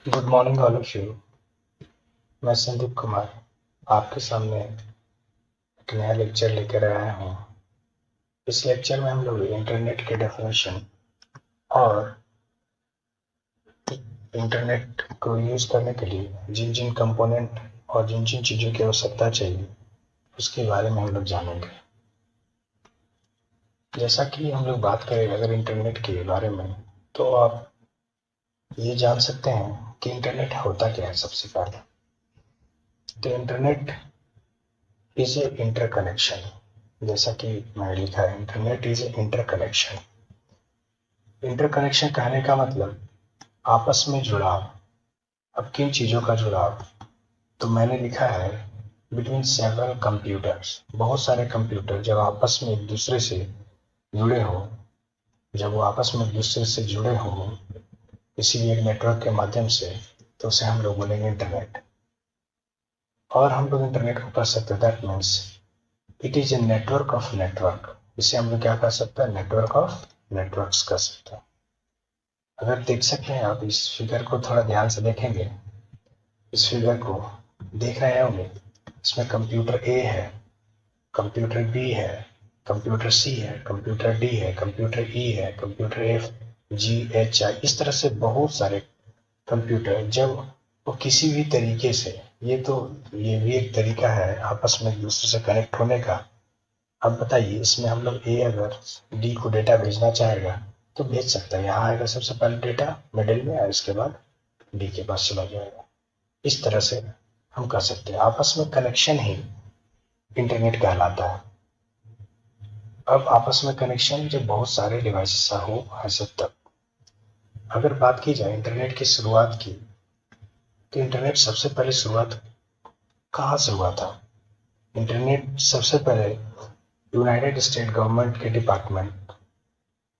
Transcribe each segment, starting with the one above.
Good morning all of you. मैं संदीप कुमार आपके सामने एक नया लेक्चर लेकर आया हूँ। इस लेक्चर में हम लोग इंटरनेट के डेफिनेशन और इंटरनेट को यूज़ करने के लिए जिन जिन कंपोनेंट और जिन जिन चीज़ों की आवश्यकता चाहिए उसके बारे में हम लोग जानेंगे। जैसा कि हम लोग बात करें अगर इंटरनेट के बारे में, तो आप ये जान सकते हैं कि इंटरनेट होता क्या है। सबसे पहले तो इंटरनेट इज ए इंटरकनेक्शन। जैसा कि मैंने लिखा है, internet is a interconnection. Interconnection कहने का मतलब आपस में जुड़ाव। अब किन चीज़ों का जुड़ाव? तो मैंने लिखा है बिटवीन सेवरल कंप्यूटर्स। बहुत सारे कंप्यूटर जब आपस में एक दूसरे से जुड़े हो, जब वो आपस में एक दूसरे से जुड़े हो किसी भी एक नेटवर्क के माध्यम से, तो उसे हम लोग बोलेंगे इंटरनेट। और हम लोग इंटरनेट को कर सकते हैं, that means it is a network of network. इसे हम लोग क्या कर सकते हैं? नेटवर्क ऑफ नेटवर्क्स कर सकते हैं। अगर देख सकते हैं आप इस फिगर को, थोड़ा ध्यान से देखेंगे, इस फिगर को देख रहे होंगे। इसमें कंप्यूटर ए है, कंप्यूटर बी है, कंप्यूटर सी है, कंप्यूटर डी है, कंप्यूटर ई है, computer F G H I, इस तरह से बहुत सारे कंप्यूटर जब वो किसी भी तरीके से, ये भी एक तरीका है आपस में एक दूसरे से कनेक्ट होने का। अब बताइए, इसमें हम लोग ए अगर डी को डेटा भेजना चाहेगा तो भेज सकता है। यहाँ आएगा सबसे पहले डेटा मिडिल में, और इसके बाद डी के पास चला जाएगा। इस तरह से हम कर सकते हैं। आपस में कनेक्शन ही इंटरनेट कहलाता है। अब आपस में कनेक्शन जब बहुत सारे डिवाइसेस हो ऐसे, तब अगर बात की जाए इंटरनेट की शुरुआत की, तो इंटरनेट सबसे पहले शुरुआत कहाँ से हुआ था? इंटरनेट सबसे पहले यूनाइटेड स्टेट गवर्नमेंट के डिपार्टमेंट,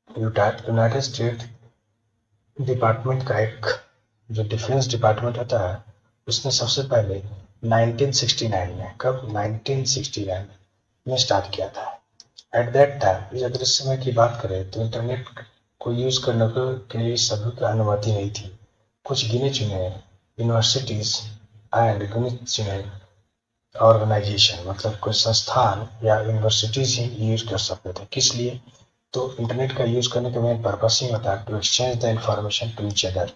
यूनाइटेड स्टेट डिपार्टमेंट का एक जो डिफेंस डिपार्टमेंट होता है, उसने सबसे पहले 1969 में, कब? 1969 में स्टार्ट किया था। एट दैट टाइम, अगर इस समय की बात करें, तो इंटरनेट को यूज करने के लिए सभी को अनुमति नहीं थी। कुछ गिने चुने यूनिवर्सिटीज एंड गिने चुने ऑर्गेनाइजेशन, मतलब कोई संस्थान या यूनिवर्सिटीज ही यूज कर सकते थे। किस लिए? तो इंटरनेट का यूज करने का मेन पर्पस ही होता है to exchange the information to each other.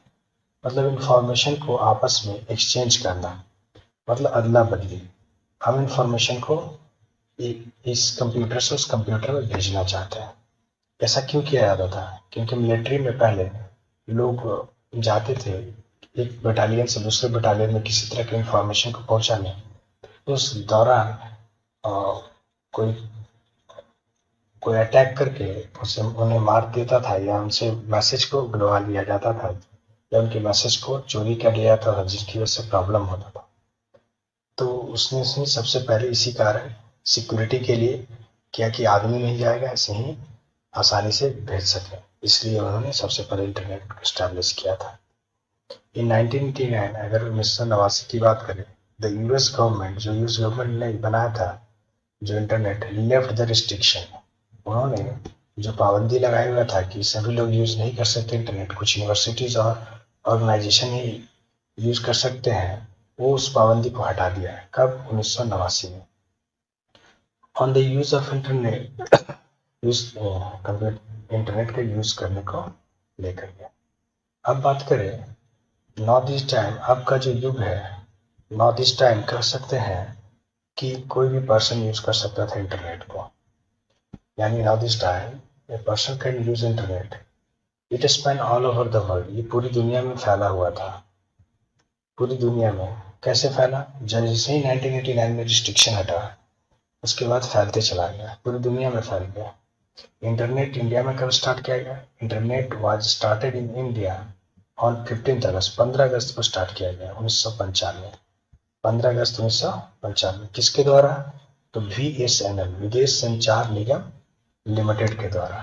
मतलब इंफॉर्मेशन को आपस में एक्सचेंज करना, मतलब अदला बदली। हम इंफॉर्मेशन को इस कंप्यूटर से उस कंप्यूटर में भेजना चाहते हैं। ऐसा क्यों किया जाता था? क्योंकि मिलिट्री में पहले लोग जाते थे एक बटालियन से दूसरे बटालियन में किसी तरह की इंफॉर्मेशन को पहुंचाने। उस दौरान कोई कोई अटैक करके उसे उन्हें मार देता था, या उनसे मैसेज को गिरवा लिया जाता था, या उनके मैसेज को चोरी कर लिया जाता था, जिसकी वजह से प्रॉब्लम होता था। तो उसने सबसे पहले इसी कारण सिक्योरिटी के लिए किया कि आदमी नहीं जाएगा, ऐसे ही आसानी से भेज सके। इसलिए उन्होंने सबसे पहले इंटरनेट स्टैब्लिश किया था। इन 1989, अगर 1989 की बात करें, द यूएस गवर्नमेंट, जो यूएस गवर्नमेंट ने बनाया था जो इंटरनेट, लेफ्ट द रिस्ट्रिक्शन। उन्होंने जो पाबंदी लगाया हुआ था कि सभी लोग यूज नहीं कर सकते इंटरनेट, कुछ यूनिवर्सिटीज और ऑर्गेनाइजेशन ही यूज कर सकते हैं, वो उस पाबंदी को हटा दिया है। कब? 1989 में। On the use of internet, use internet के यूज करने को लेकर के। अब बात करें नॉर्थ ईस्ट टाइम, अब का जो युग है, नॉर्थ ईस्ट टाइम कह सकते हैं कि कोई भी पर्सन यूज कर सकता था इंटरनेट को। यानी north east time a person can use internet, it Spain all over the world. ये पूरी दुनिया में फैला हुआ था। पूरी दुनिया में कैसे फैला? जैसे ही 1989 में रिस्ट्रिक्शन हटा, उसके बाद फैलते चला गया, पूरी दुनिया में फैल गया। इंटरनेट इंडिया में कब स्टार्ट किया गया? Internet was started in India on 15 अगस्त, 15 अगस्त को स्टार्ट किया गया 1995। 15 अगस्त 1995 किसके द्वारा? तो VSNL, विदेश संचार निगम लिमिटेड के द्वारा।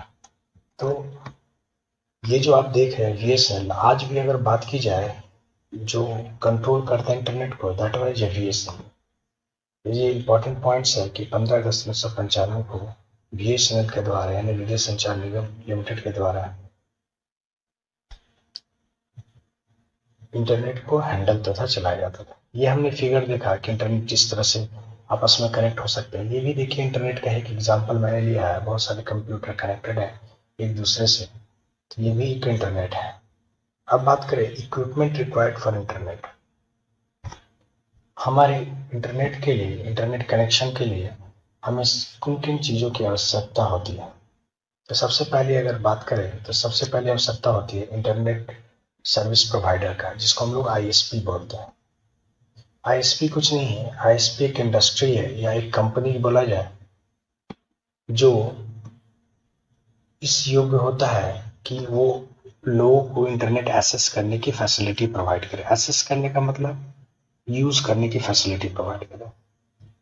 तो ये जो आप देख रहे हैं VSNL, आज भी अगर बात की जाए जो कंट्रोल करता है इंटरनेट को, दैट वाज VSNL। ये इंपॉर्टेंट पॉइंट्स है कि 15 अगस्त 1995 को VSNL के द्वारा, यानी विदेश संचार निगम लिमिटेड के द्वारा इंटरनेट को हैंडल तथा चलाया जाता था। ये हमने फिगर देखा कि इंटरनेट किस तरह से आपस में कनेक्ट हो सकते हैं। ये भी देखिए इंटरनेट का एक एग्जांपल मैंने लिया है, बहुत सारे कंप्यूटर कनेक्टेड है एक दूसरे से, तो ये भी एक इंटरनेट है। अब बात करें इक्विपमेंट रिक्वायर्ड फॉर इंटरनेट। हमारे इंटरनेट के लिए, इंटरनेट कनेक्शन के लिए हमें किन किन चीज़ों की आवश्यकता होती है। तो सबसे पहले अगर बात करें तो सबसे पहले आवश्यकता होती है इंटरनेट सर्विस प्रोवाइडर का, जिसको हम लोग आईएसपी बोलते हैं। आईएसपी कुछ नहीं है, आईएसपी एक इंडस्ट्री है या एक कंपनी बोला जाए जो इस योग्य होता है कि वो लोगों को इंटरनेट एक्सेस करने की फैसिलिटी प्रोवाइड करे। एक्सेस करने का मतलब यूज करने की फैसिलिटी प्रोवाइड करे।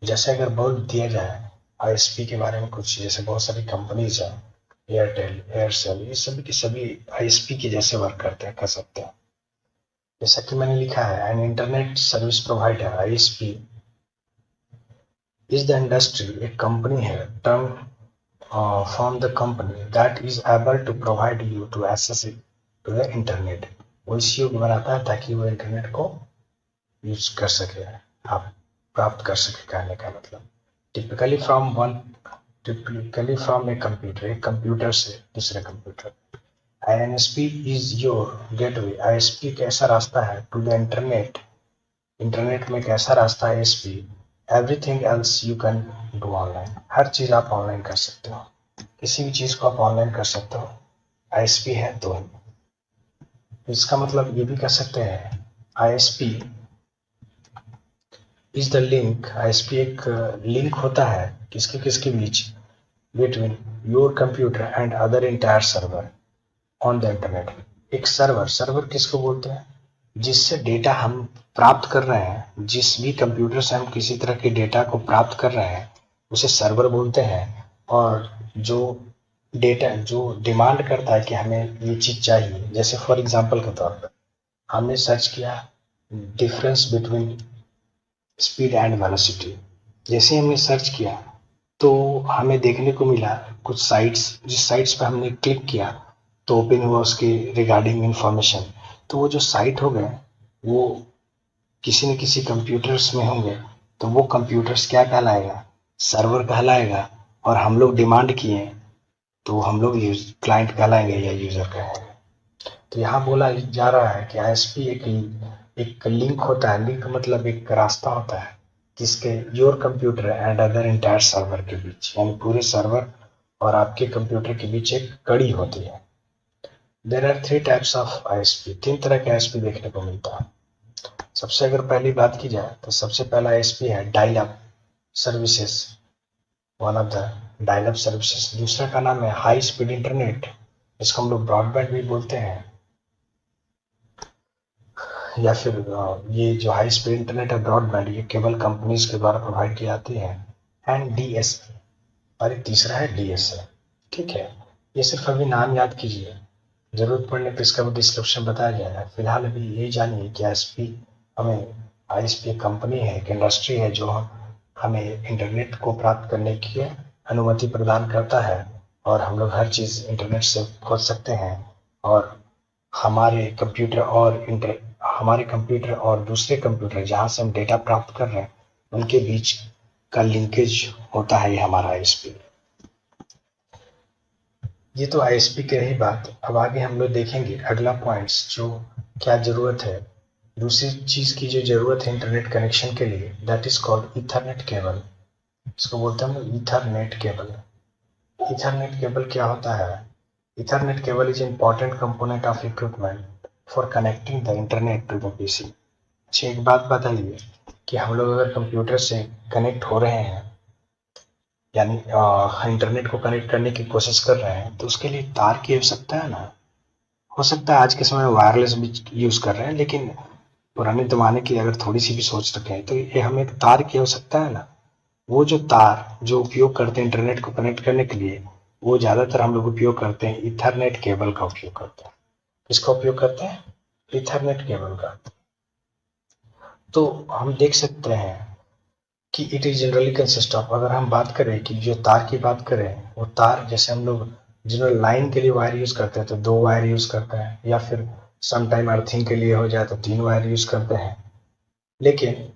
जैसे अगर बोल दिया जाए आईएसपी के बारे में कुछ, जैसे बहुत सारी कंपनीज हैं, एयरटेल, एयरसेल, ये सभी के सभी आईएसपी के जैसे वर्क करते हैं, कर सकते हैं। जैसा कि मैंने लिखा है, an internet service provider ISP is the industry, एक कंपनी है, term from the company that is able to provide you to access it to the internet। वो इस योग्य बनाता है ताकि वो इंटरनेट को यूज कर सके, आप प्राप्त कर सके। कहने का मतलब टिपिकली फ्रॉम ए कंप्यूटर, एक कंप्यूटर से दूसरे computer. ISP is your gateway, ISP एक ऐसा रास्ता है टू द इंटरनेट, इंटरनेट में एक ऐसा रास्ता है ISP. Everything else you can do online, हर चीज आप ऑनलाइन कर सकते हो, किसी भी चीज को आप ऑनलाइन कर सकते हो, आईएसपी है तो। इसका मतलब ये भी कर सकते हैं ISP is the link, ISP एक लिंक होता है किसके किसके बीच, between your computer and other entire server on the internet. एक सर्वर, सर्वर किसको बोलते हैं, जिससे डेटा हम प्राप्त कर रहे हैं, जिस भी कंप्यूटर से हम किसी तरह के डेटा को प्राप्त कर रहे हैं उसे सर्वर बोलते हैं। और जो डेटा जो डिमांड करता है कि हमें ये चीज चाहिए, जैसे फॉर एग्जांपल के तौर पर हमने सर्च किया difference between speed and velocity. जैसे हमने सर्च किया तो हमें देखने को मिला कुछ साइट्स, जिस साइट्स पर हमने क्लिक किया तो ओपन हुआ उसके रिगार्डिंग इंफॉर्मेशन। तो वो जो साइट हो गए वो किसी न किसी कंप्यूटर्स में होंगे, तो वो कंप्यूटर्स क्या कहलाएगा, सर्वर कहलाएगा। और हम लोग डिमांड किए तो हम लोग क्लाइंट कहलाएंगे या यूजर कहेंगे। तो यहाँ बोला जा रहा है कि आईएसपी एक लिंक होता है, लिंक मतलब एक रास्ता होता है किसके, your computer and other entire server के बीच, यानी पूरे सर्वर और आपके कंप्यूटर के बीच एक कड़ी होती है। There are 3 types of ISP, 3 तरह के आईएसपी देखने को मिलता है। सबसे अगर पहली बात की जाए तो सबसे पहला आईएसपी है dial up services, one of the dial up services. दूसरा का नाम है हाई स्पीड इंटरनेट, इसको हम लोग ब्रॉडबैंड भी बोलते हैं, या फिर ये जो हाई स्पीड इंटरनेट है ब्रॉडबैंड, ये केबल कंपनीज के द्वारा प्रोवाइड की जाती है। एंड डीएसएल, और एक तीसरा है डीएसएल। ठीक है, ये सिर्फ अभी नाम याद कीजिए, जरूरत पड़ने पर इसका भी डिस्क्रिप्शन बताया जाएगा। फिलहाल अभी यही जानिए कि आईएसपी एक कंपनी है, एक इंडस्ट्री है जो हमें इंटरनेट को प्राप्त करने की अनुमति प्रदान करता है, और हम लोग हर चीज़ इंटरनेट से खोज सकते हैं। और हमारे कंप्यूटर और दूसरे कंप्यूटर जहाँ से हम डेटा प्राप्त कर रहे हैं उनके बीच का लिंकेज होता है ये हमारा आईएसपी। ये तो आईएसपी की रही बात। अब आगे हम लोग देखेंगे अगला पॉइंट्स, जो क्या जरूरत है, दूसरी चीज की जो जरूरत है इंटरनेट कनेक्शन के लिए, that is called Ethernet cable. इसको बोलते हैं हम ईथरनेट केबल। ईथरनेट केबल क्या होता है, ethernet cable is important component of equipment for connecting the internet to the PC. अच्छा, एक बात बताइए कि हम लोग अगर कंप्यूटर से कनेक्ट हो रहे हैं, यानी इंटरनेट को कनेक्ट करने की कोशिश कर रहे हैं, तो उसके लिए तार की आवश्यकता है ना। हो सकता है आज के समय में वायरलेस भी यूज कर रहे हैं, लेकिन पुराने जमाने की अगर थोड़ी सी भी सोच रखें तो ये हमें एक तार की आवश्यकता है ना। वो जो तार जो उपयोग करते हैं इंटरनेट को कनेक्ट करने के लिए, वो ज्यादातर हम लोग उपयोग करते हैं ईथरनेट केबल का उपयोग करते हैं। किसका उपयोग करते हैं, ईथरनेट केबल का। तो हम देख सकते हैं कि it is generally consist of, अगर हम बात करें कि जो तार की बात करें, वो तार जैसे हम लोग जनरल लाइन के लिए वायर यूज करते हैं तो 2 वायर यूज करते हैं, या फिर समटाइम अर्थिंग के लिए हो जाए तो 3 वायर यूज करते हैं। लेकिन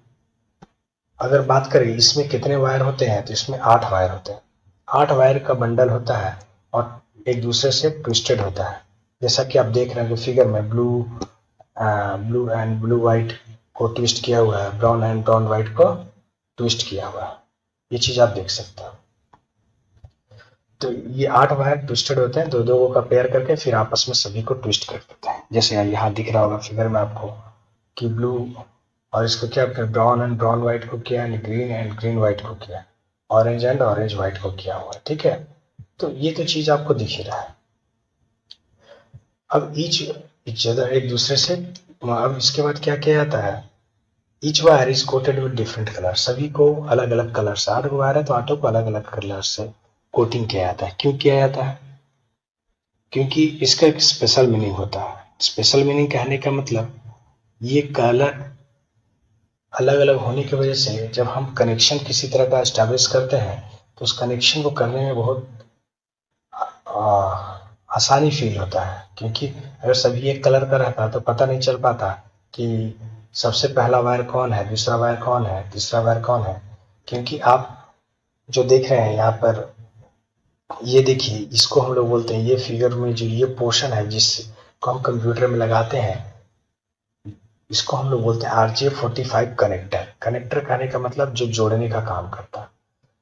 अगर बात करें इसमें कितने वायर होते हैं, तो इसमें 8 वायर होते हैं। 8 वायर का बंडल होता है और एक दूसरे से ट्विस्टेड होता है। जैसा कि आप देख रहे हैं कि फिगर में ब्लू एंड ब्लू व्हाइट को ट्विस्ट किया हुआ है, ब्राउन एंड ब्राउन व्हाइट को ट्विस्ट किया हुआ है। ये चीज आप देख सकते हो। तो ये 8 वायर ट्विस्टेड होते हैं, दो दो का पेयर करके फिर आपस में सभी को ट्विस्ट कर देते हैं। जैसे यहाँ दिख रहा होगा फिगर में आपको कि ब्लू और इसको क्या, फिर ब्राउन एंड ब्राउन व्हाइट को किया, ग्रीन एंड ग्रीन व्हाइट को किया, ऑरेंज एंड ऑरेंज व्हाइट को किया हुआ है। ठीक है, तो ये तो चीज आपको दिख ही रहा है। अब ईच अदर एक दूसरे से, अब इसके बाद क्या किया जाता है, each wire is coated with different colour. सभी को अलग अलग कलर से, 8 वायर है तो 8 को अलग अलग कलर से कोटिंग किया जाता है। क्यों किया जाता है? क्योंकि इसका एक स्पेशल मीनिंग होता है। स्पेशल मीनिंग कहने का मतलब, ये कलर अलग अलग होने की वजह से जब हम कनेक्शन किसी तरह का एस्टैब्लिश करते हैं तो उस कनेक्शन को करने में बहुत आसानी फील होता है। क्योंकि अगर सभी एक कलर का रहता तो पता नहीं चल पाता कि सबसे पहला वायर कौन है, दूसरा वायर कौन है, तीसरा वायर कौन है। क्योंकि आप जो देख रहे हैं यहाँ पर, ये देखिए, इसको हम लोग बोलते हैं, ये फिगर में जो ये पोर्शन है जिसको हम कंप्यूटर में लगाते हैं, इसको हम लोग बोलते हैं RJ45 कनेक्टर। कनेक्टर कहने का मतलब जो जोड़ने का काम करता है।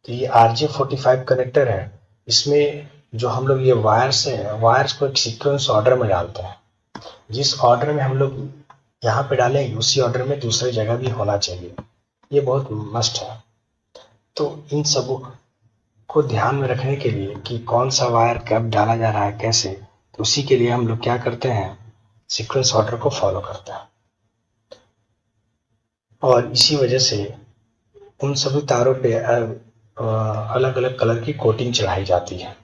तो ये RJ45 कनेक्टर है। इसमें जो हम लोग ये वायर्स है, वायर्स को एक सीक्वेंस ऑर्डर में डालते हैं। जिस ऑर्डर में हम लोग यहाँ पे डालेंगे उसी ऑर्डर में दूसरी जगह भी होना चाहिए। ये बहुत मस्ट है। तो इन सब को ध्यान में रखने के लिए कि कौन सा वायर कब डाला जा रहा है, कैसे, तो उसी के लिए हम लोग क्या करते हैं, सीक्वेंस ऑर्डर को फॉलो करते हैं। और इसी वजह से उन सभी तारों पे अलग अलग कलर की कोटिंग चढ़ाई जाती है।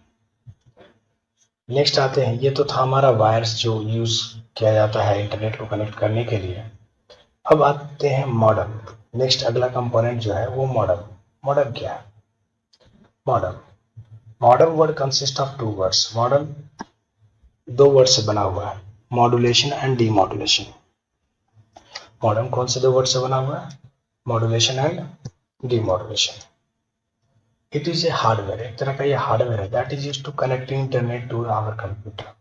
नेक्स्ट आते हैं, ये तो था हमारा वायर्स जो यूज किया जाता है इंटरनेट को कनेक्ट करने के लिए। अब आते हैं मॉडेम। नेक्स्ट अगला कंपोनेंट जो है वो मॉडेम। मॉडेम क्या है? Modem word consist of 2 words. Modem 2 word से बना हुआ है, मॉड्यूलेशन एंड डीमॉड्यूलेशन। मॉडेम कौन से 2 वर्ड से बना हुआ है? Modulation and demodulation. It is a hardware, एक तरह का ये हार्डवेयर है that is used to connect internet to our computer.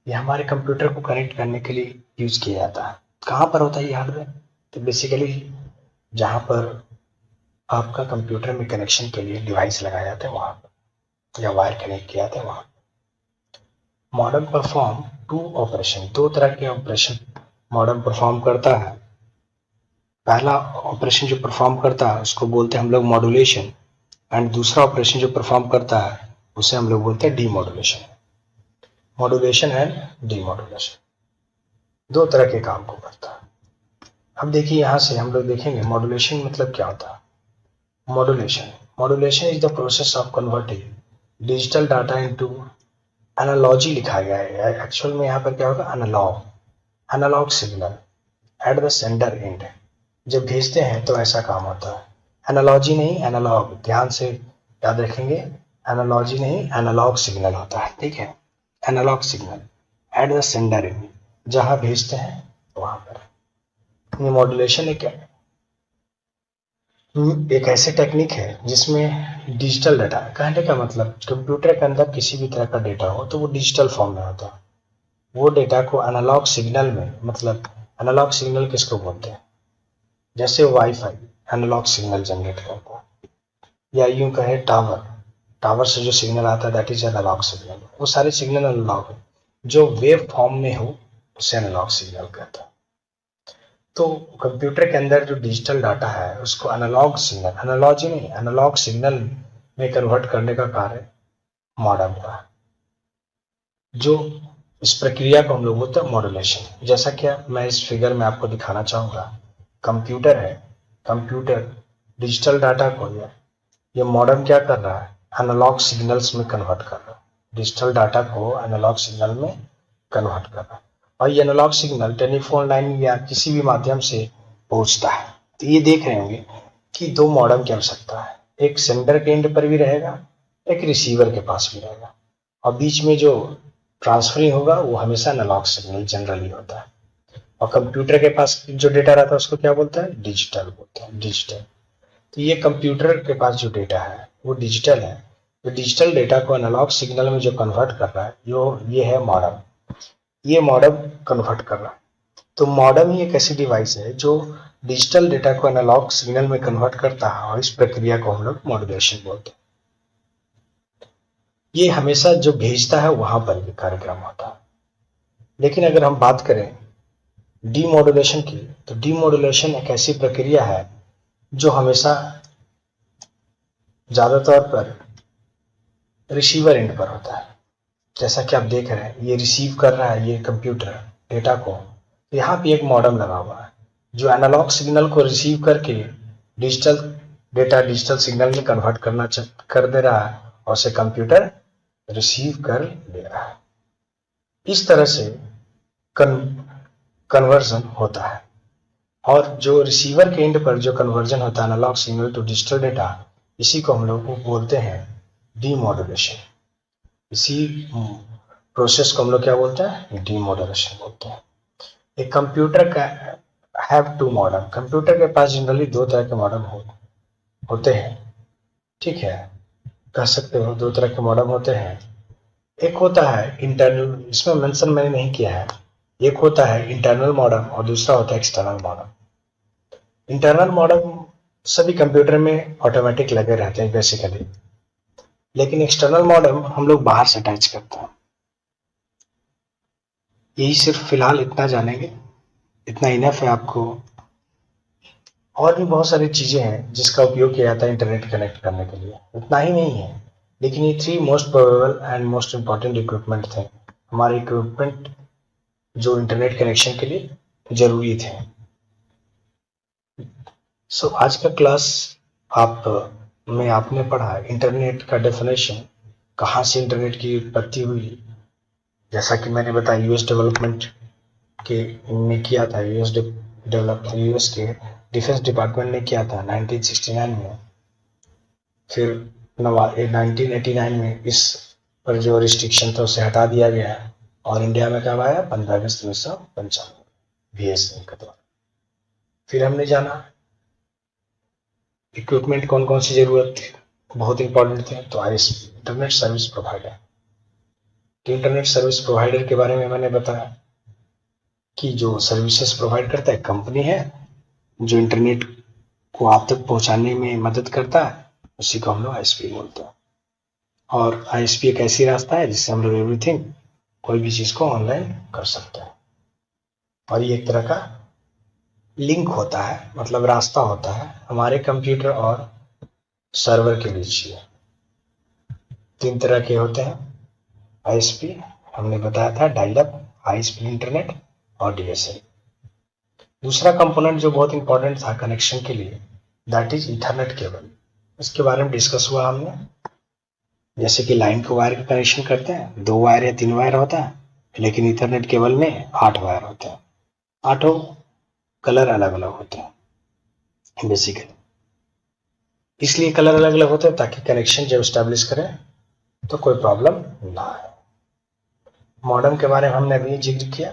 ये हमारे कंप्यूटर को कनेक्ट करने के लिए यूज किया जाता है। कहाँ पर होता है ये हार्डवेयर? तो बेसिकली जहाँ पर आपका कंप्यूटर में कनेक्शन के लिए डिवाइस लगाया जाता है वहाँ पर, या वायर कनेक्ट किया जाता है वहाँ। मॉडेम परफॉर्म 2 ऑपरेशन, 2 तरह के ऑपरेशन मॉडेम परफॉर्म करता है। पहला ऑपरेशन जो परफॉर्म करता है उसको बोलते हैं हम लोग मॉड्यूलेशन, एंड दूसरा ऑपरेशन जो परफॉर्म करता है उसे हम लोग बोलते हैं डीमॉड्यूलेशन। मॉड्यूलेशन एंड डीमॉड्यूलेशन 2 तरह के काम को करता है। अब देखिए यहाँ से हम लोग देखेंगे मॉड्यूलेशन मतलब क्या होता है। Modulation is the process of converting digital data into, analogy लिखा गया है, एक्चुअल में यहाँ पर क्या होगा, analog signal at the sender end. जब भेजते हैं तो ऐसा काम होता है। एनालॉजी नहीं, एनालॉग, ध्यान से याद रखेंगे, एनालॉजी नहीं, एनालॉग सिग्नल होता है। ठीक है, analog signal at the sender end, जहां भेजते हैं वहां पर। ये मॉड्यूलेशन एक ऐसे टेक्निक है जिसमें डिजिटल डाटा, कहने का मतलब कंप्यूटर के अंदर किसी भी तरह का डेटा हो तो वो डिजिटल फॉर्म में होता है। वो डेटा को एनालॉग सिग्नल में, मतलब एनालॉग सिग्नल किसको बोलते हैं, जैसे वाईफाई एनालॉग सिग्नल जनरेट करता है, या यूं कहे टावर से जो सिग्नल आता है दैट इज एनालॉग सिग्नल। वो सारे सिग्नल एनालॉग है, जो वेव फॉर्म में हो उसे एनालॉग सिग्नल कहता है। तो कंप्यूटर के अंदर जो डिजिटल डाटा है उसको एनालॉग सिग्नल, एनालॉजी नहीं, एनालॉग सिग्नल में कन्वर्ट करने का कार्य मॉडेम का है। जो इस प्रक्रिया को हम लोग बोलते हैं मॉड्यूलेशन। जैसा कि मैं इस फिगर में आपको दिखाना चाहूंगा, कंप्यूटर है, कंप्यूटर डिजिटल डाटा को ये मॉडेम क्या कर रहा है, एनालॉग सिग्नल्स में कन्वर्ट कर रहा है। डिजिटल डाटा को एनालॉग सिग्नल में कन्वर्ट कर रहा है, और ये एनालॉग सिग्नल टेलीफोन लाइन या किसी भी माध्यम से पहुंचता है। तो ये देख रहे होंगे कि 2 मॉडेम की आवश्यकता है, एक सेंडर के एंड पर भी रहेगा, एक रिसीवर के पास भी रहेगा, और बीच में जो ट्रांसफरिंग होगा वो हमेशा एनालॉग सिग्नल जनरली होता है। और कंप्यूटर के पास जो डेटा रहता है उसको क्या बोलते हैं, डिजिटल बोलते हैं, डिजिटल। तो ये कंप्यूटर के पास जो डेटा है वो डिजिटल है। तो डिजिटल डेटा को एनालॉग सिग्नल में जो कन्वर्ट कर रहा है ये है मॉडम। ये मॉडम कन्वर्ट कर रहा है। तो मॉडम ही एक ऐसी डिवाइस है जो डिजिटल डेटा को एनालॉग सिग्नल में कन्वर्ट करता है, और इस प्रक्रिया को हम लोग मॉड्यूलेशन बोलते हैं। ये हमेशा जो भेजता है वहां पर ये कार्यक्रम होता है। लेकिन अगर हम बात करें डीमॉड्यूलेशन की, तो डीमॉड्यूलेशन एक ऐसी प्रक्रिया है जो हमेशा ज्यादातर पर रिसीवर एंड पर होता है। जैसा कि आप देख रहे हैं ये रिसीव कर रहा है ये कंप्यूटर डेटा को, तो यहाँ पे एक मॉडम लगा हुआ है जो एनालॉग सिग्नल को रिसीव करके डिजिटल डेटा डिजिटल सिग्नल में कन्वर्ट कर दे रहा है, और उसे कंप्यूटर रिसीव कर ले रहा है। इस तरह से कन्वर्जन होता है। और जो रिसीवर के एंड पर जो कन्वर्जन होता है analog signal to digital data, इसी को हम लोग बोलते हैं डीमॉड्यूलेशन। इसी प्रोसेस को हम लोग क्या बोलते हैं, डीमॉड्यूलेशन बोलते हैं। एक कंप्यूटर का हैव टू मॉडम, कंप्यूटर के पास जनरली दो तरह के मॉडम होते हैं। ठीक है, कह सकते हो दो तरह के मॉडम होते हैं। एक होता है इंटरनल, इसमें मेंशन मैंने नहीं किया है। एक होता है इंटरनल मॉडम और दूसरा होता है एक्सटर्नल मॉडम। इंटरनल मॉडम सभी कंप्यूटर में ऑटोमेटिक लगे रहते हैं बेसिकली, लेकिन एक्सटर्नल मॉडम हम लोग बाहर से अटैच करते हैं। यही सिर्फ फिलहाल इतना जानेंगे, इतना इनफ है आपको। और भी बहुत सारी चीजें हैं जिसका उपयोग किया जाता है इंटरनेट कनेक्ट करने के लिए, इतना ही नहीं है। लेकिन ये 3 most probable and most important equipment थे, हमारे इक्विपमेंट जो इंटरनेट कनेक्शन के लिए जरूरी थे। सो आज का क्लास में आपने पढ़ा इंटरनेट का डेफिनेशन, कहाँ से इंटरनेट की उत्पत्ति हुई। जैसा कि मैंने बताया यूएस डेवलपमेंट ने किया था, यूएस के डिफेंस डिपार्टमेंट ने किया था 1969 में। फिर 1989 में इस पर जो रिस्ट्रिक्शन था उसे हटा दिया गया, और इंडिया में कब आया, 15 अगस्त 1995 बीएसएनएल के द्वारा। फिर हमने जाना इक्विपमेंट कौन कौन सी जरूरत थी, बहुत इंपॉर्टेंट थे। तो आईएसपी, इंटरनेट सर्विस प्रोवाइडर। तो इंटरनेट सर्विस प्रोवाइडर के बारे में मैंने बताया कि जो सर्विसेज प्रोवाइड करता है कंपनी है, जो इंटरनेट को आप तक पहुंचाने में मदद करता है, उसी को हम लोग आईएसपी बोलते हैं। और आईएसपी एक ऐसी रास्ता है जिससे हम लोग एवरीथिंग, कोई भी चीज को ऑनलाइन कर सकते हैं। और ये एक तरह का लिंक होता है, मतलब रास्ता होता है हमारे कंप्यूटर और सर्वर के बीच। ये 3 तरह के होते हैं आईएसपी, हमने बताया था dial up, high speed internet और डीएसएल। दूसरा कंपोनेंट जो बहुत इंपॉर्टेंट था कनेक्शन के लिए, दैट इज ईथरनेट केबल। इसके बारे में डिस्कस हुआ हमने। जैसे कि लाइन को वायर का कनेक्शन करते हैं, 2 वायर या 3 वायर होता है, लेकिन ईथरनेट केबल में 8 वायर होते हैं। 8 कलर अलग अलग होते हैं बेसिकली, इसलिए कलर अलग अलग होते हैं ताकि कनेक्शन जब स्टैब्लिश करें तो कोई प्रॉब्लम ना आए। मॉडम के बारे में हमने अभी जिक्र किया,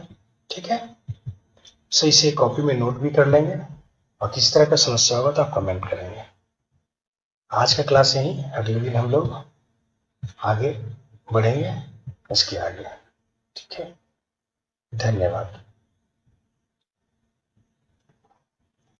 ठीक है। सही से कॉपी में नोट भी कर लेंगे, और किसी तरह का समस्या होगा तो आप कमेंट करेंगे। आज का क्लास यही, अगले दिन हम लोग आगे बढ़ेंगे इसके आगे, ठीक है। धन्यवाद।